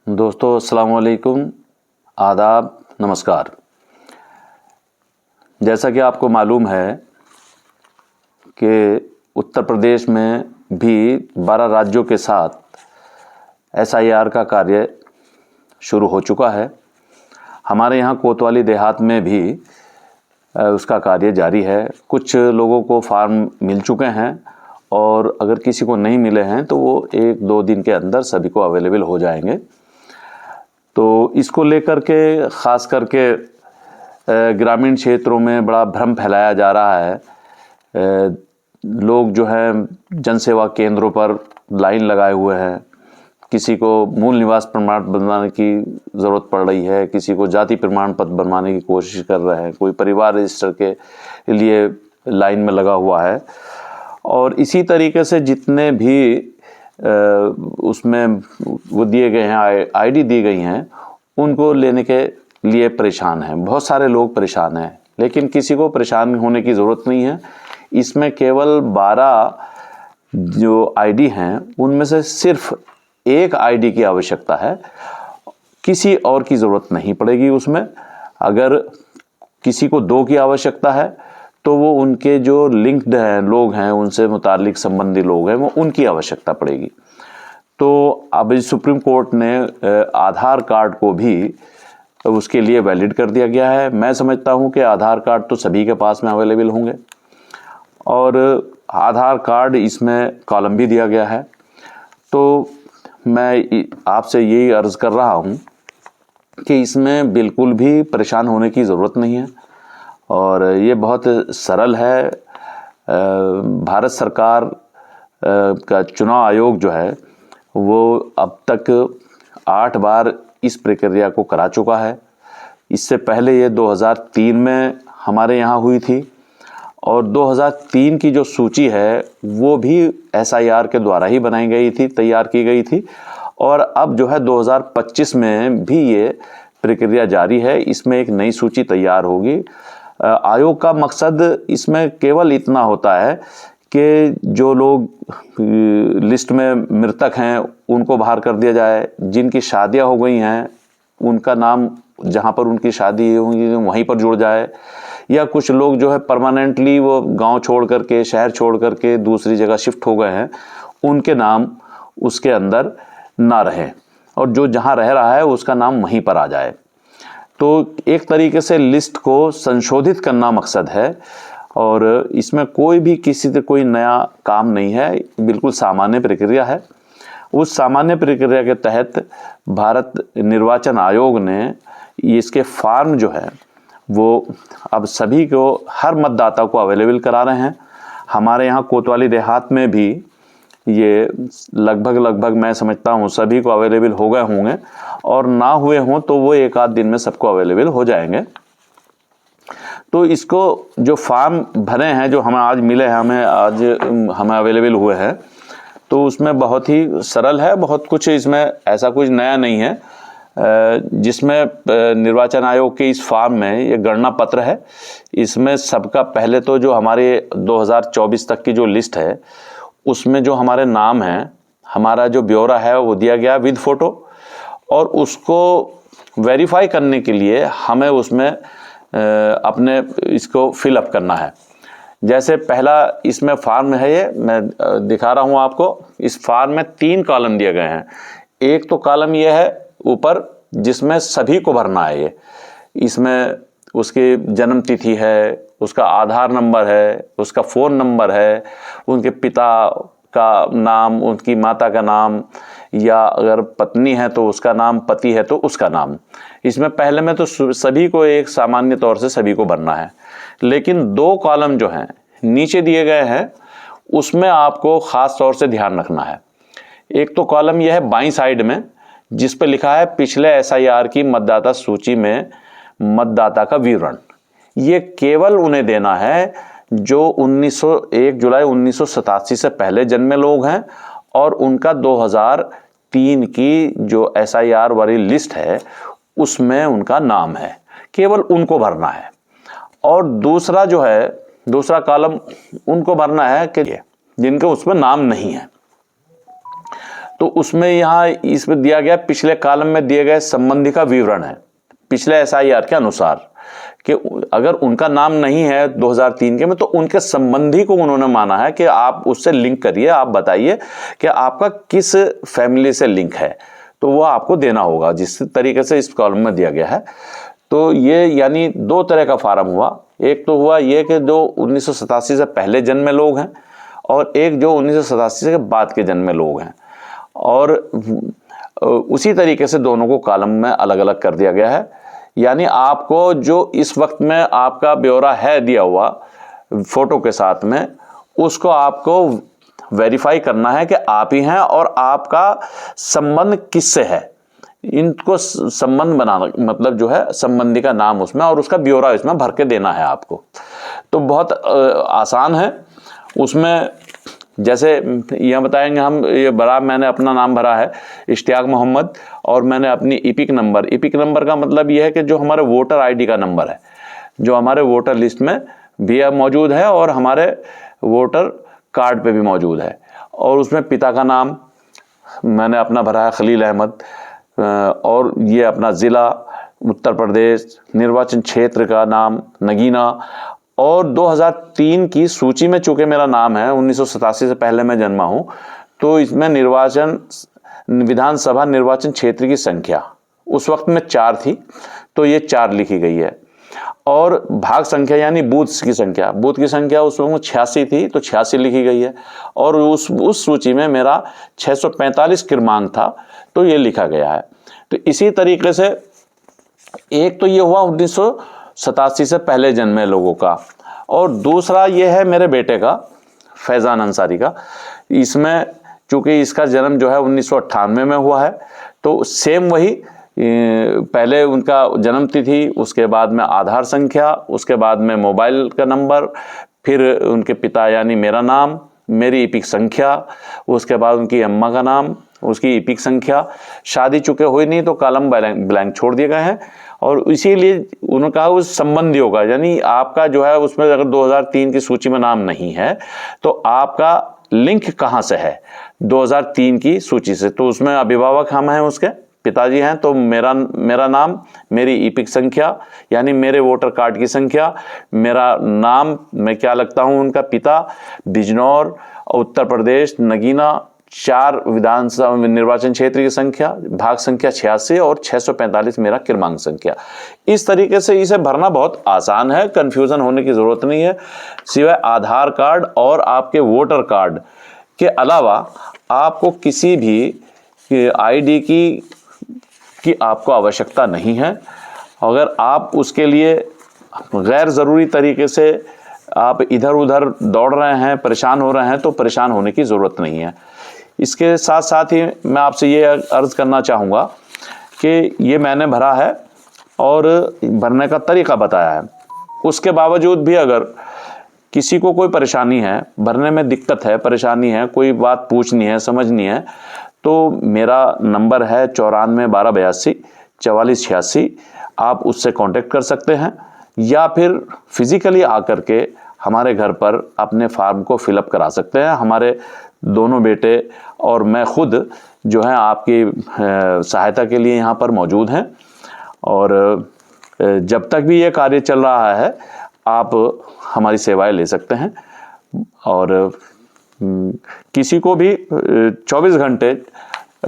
दोस्तों अस्सलाम वालेकुम, आदाब, नमस्कार। जैसा कि आपको मालूम है कि उत्तर प्रदेश में भी 12 राज्यों के साथ SIR का कार्य शुरू हो चुका है। हमारे यहाँ कोतवाली देहात में भी उसका कार्य जारी है। कुछ लोगों को फार्म मिल चुके हैं और अगर किसी को नहीं मिले हैं तो वो 1-2 दिन के अंदर सभी को अवेलेबल हो जाएंगे। तो इसको लेकर के ख़ास करके ग्रामीण क्षेत्रों में बड़ा भ्रम फैलाया जा रहा है। लोग जो है जन सेवा केंद्रों पर लाइन लगाए हुए हैं। किसी को मूल निवास प्रमाण बनवाने की ज़रूरत पड़ रही है, किसी को जाति प्रमाण पत्र बनवाने की कोशिश कर रहे हैं, कोई परिवार रजिस्टर के लिए लाइन में लगा हुआ है। और इसी तरीके से जितने भी उसमें वो दिए गए हैं, ID दी गई हैं, उनको लेने के लिए परेशान हैं। बहुत सारे लोग परेशान हैं, लेकिन किसी को परेशान होने की ज़रूरत नहीं है। इसमें केवल 12 जो ID हैं उनमें से सिर्फ एक ID की आवश्यकता है, किसी और की ज़रूरत नहीं पड़ेगी उसमें। अगर किसी को 2 की आवश्यकता है तो वो उनके जो लिंक्ड हैं लोग हैं, उनसे मुतालिक संबंधी लोग हैं, वो उनकी आवश्यकता पड़ेगी। तो अब सुप्रीम कोर्ट ने आधार कार्ड को भी उसके लिए वैलिड कर दिया गया है। मैं समझता हूँ कि आधार कार्ड तो सभी के पास में अवेलेबल होंगे और आधार कार्ड इसमें कॉलम भी दिया गया है। तो मैं आपसे यही अर्ज़ कर रहा हूँ कि इसमें बिल्कुल भी परेशान होने की ज़रूरत नहीं है और ये बहुत सरल है। भारत सरकार का चुनाव आयोग जो है वो अब तक 8 बार इस प्रक्रिया को करा चुका है। इससे पहले ये 2003 में हमारे यहाँ हुई थी और 2003 की जो सूची है वो भी SIR के द्वारा ही बनाई गई थी, तैयार की गई थी। और अब जो है 2025 में भी ये प्रक्रिया जारी है। इसमें एक नई सूची तैयार होगी। आयोग का मकसद इसमें केवल इतना होता है कि जो लोग लिस्ट में मृतक हैं उनको बाहर कर दिया जाए, जिनकी शादियां हो गई हैं उनका नाम जहां पर उनकी शादी होगी वहीं पर जुड़ जाए, या कुछ लोग जो है परमानेंटली वो गांव छोड़ करके, शहर छोड़ करके दूसरी जगह शिफ्ट हो गए हैं, उनके नाम उसके अंदर ना रहें और जो जहां रह रहा है उसका नाम वहीं पर आ जाए। तो एक तरीके से लिस्ट को संशोधित करना मकसद है और इसमें कोई भी किसी से कोई नया काम नहीं है, बिल्कुल सामान्य प्रक्रिया है। उस सामान्य प्रक्रिया के तहत भारत निर्वाचन आयोग ने इसके फॉर्म जो है वो अब सभी को, हर मतदाता को अवेलेबल करा रहे हैं। हमारे यहाँ कोतवाली देहात में भी ये लगभग मैं समझता हूँ सभी को अवेलेबल हो गए होंगे और ना हुए हों तो वो 1-8 दिन में सबको अवेलेबल हो जाएंगे। तो इसको जो फॉर्म भरे हैं, जो हमें आज मिले हैं, हमें अवेलेबल हुए हैं, तो उसमें बहुत ही सरल है। बहुत कुछ इसमें ऐसा कुछ नया नहीं है। जिसमें निर्वाचन आयोग के इस फॉर्म में ये गणना पत्र है। इसमें सबका पहले तो जो हमारे 2024 तक की जो लिस्ट है उसमें जो हमारे नाम हैं, हमारा जो ब्यौरा है वो दिया गया विद फ़ोटो, और उसको वेरीफाई करने के लिए हमें उसमें अपने इसको फिलअप करना है। जैसे पहला इसमें फॉर्म है, ये मैं दिखा रहा हूँ आपको। इस फॉर्म में 3 कॉलम दिए गए हैं। एक तो कॉलम ये है ऊपर जिसमें सभी को भरना है। ये इसमें उसकी जन्म तिथि है, उसका आधार नंबर है, उसका फ़ोन नंबर है, उनके पिता का नाम, उनकी माता का नाम, या अगर पत्नी है तो उसका नाम, पति है तो उसका नाम। इसमें पहले में तो सभी को एक सामान्य तौर से सभी को भरना है, लेकिन 2 कॉलम जो हैं नीचे दिए गए हैं उसमें आपको ख़ास तौर से ध्यान रखना है। एक तो कॉलम यह है बाईं साइड में जिस पे लिखा है पिछले SIR की मतदाता सूची में मतदाता का विवरण। ये केवल उन्हें देना है जो 1 जुलाई 1987 से पहले जन्मे लोग हैं और उनका 2003 की जो SIR वाली लिस्ट है उसमें उनका नाम है। केवल उनको भरना है। और दूसरा जो है, दूसरा कॉलम उनको भरना है कि जिनके उसमें नाम नहीं है। तो उसमें यहाँ इसमें दिया गया, पिछले कॉलम में दिए गए संबंधी का विवरण है पिछले SIR के अनुसार, कि अगर उनका नाम नहीं है 2003 के में, तो उनके संबंधी को उन्होंने माना है कि आप उससे लिंक करिए, आप बताइए कि आपका किस फैमिली से लिंक है, तो वो आपको देना होगा जिस तरीके से इस कॉलम में दिया गया है। तो ये यानी 2 तरह का फार्म हुआ। एक तो हुआ ये कि जो 1987 से पहले जन्मे लोग हैं, और एक जो 1987 के बाद के जन्मे लोग हैं, और उसी तरीके से दोनों को कॉलम में अलग अलग कर दिया गया है। यानी आपको जो इस वक्त में आपका ब्यौरा है दिया हुआ फोटो के साथ में, उसको आपको वेरीफाई करना है कि आप ही हैं, और आपका संबंध किससे है, इनको संबंध बनाना, मतलब जो है संबंधी का नाम उसमें और उसका ब्यौरा इसमें भर के देना है आपको। तो बहुत आसान है। उसमें जैसे यह बताएंगे हम, ये भरा, मैंने अपना नाम भरा है इश्तियाक मोहम्मद, और मैंने अपनी इपिक नंबर का मतलब यह है कि जो हमारे वोटर ID का नंबर है, जो हमारे वोटर लिस्ट में भी मौजूद है और हमारे वोटर कार्ड पे भी मौजूद है। और उसमें पिता का नाम मैंने अपना भरा है खलील अहमद, और ये अपना ज़िला उत्तर प्रदेश, निर्वाचन क्षेत्र का नाम नगीना, और 2003 की सूची में चूंकि मेरा नाम है, 1987 से पहले मैं जन्मा हूँ, तो इसमें विधानसभा निर्वाचन क्षेत्र की संख्या उस वक्त में 4 थी, तो ये 4 लिखी गई है। और भाग संख्या यानी बूथ की संख्या उस वक्त में 86 थी, तो 86 लिखी गई है। और उस सूची में मेरा 645 क्रमांक था, तो ये लिखा गया है। तो इसी तरीके से एक तो ये हुआ 1987 से पहले जन्मे लोगों का, और दूसरा ये है मेरे बेटे का, फैज़ान अंसारी का। इसमें चूंकि इसका जन्म जो है 1998 में हुआ है, तो सेम वही, पहले उनका जन्म तिथि, उसके बाद में आधार संख्या, उसके बाद में मोबाइल का नंबर, फिर उनके पिता यानी मेरा नाम, मेरी इपिक संख्या, उसके बाद उनकी अम्मा का नाम, उसकी इपिक संख्या। शादी चुके हुई नहीं, तो कॉलम ब्लैंक छोड़ दिए गए हैं। और इसीलिए उन्होंने कहा उस संबंधी होगा, यानी आपका जो है उसमें अगर 2003 की सूची में नाम नहीं है, तो आपका लिंक कहाँ से है 2003 की सूची से। तो उसमें अभिभावक हम हैं, उसके पिताजी हैं, तो मेरा नाम, मेरी इपिक संख्या यानी मेरे वोटर कार्ड की संख्या, मेरा नाम, मैं क्या लगता हूं उनका पिता, बिजनौर उत्तर प्रदेश नगीना, 4 विधानसभा निर्वाचन क्षेत्र की संख्या, भाग संख्या 86 और 645 मेरा क्रमांक संख्या। इस तरीके से इसे भरना बहुत आसान है, कंफ्यूजन होने की जरूरत नहीं है। सिवाय आधार कार्ड और आपके वोटर कार्ड के अलावा आपको किसी भी ID की आपको आवश्यकता नहीं है। अगर आप उसके लिए गैर ज़रूरी तरीके से आप इधर उधर दौड़ रहे हैं, परेशान हो रहे हैं, तो परेशान होने की ज़रूरत नहीं है। इसके साथ साथ ही मैं आपसे ये अर्ज़ करना चाहूँगा कि ये मैंने भरा है और भरने का तरीका बताया है, उसके बावजूद भी अगर किसी को कोई परेशानी है, भरने में दिक्कत है, परेशानी है, कोई बात पूछनी है, समझनी है, तो मेरा नंबर है 94 12 82 44 86। आप उससे कांटेक्ट कर सकते हैं, या फिर फिज़िकली आकर के हमारे घर पर अपने फॉर्म को फिलअप करा सकते हैं। हमारे दोनों बेटे और मैं खुद जो है आपकी सहायता के लिए यहाँ पर मौजूद हैं। और जब तक भी ये कार्य चल रहा है, आप हमारी सेवाएं ले सकते हैं। और किसी को भी 24 घंटे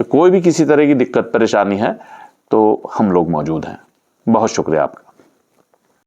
कोई भी किसी तरह की दिक्कत परेशानी है, तो हम लोग मौजूद हैं। बहुत शुक्रिया आपका।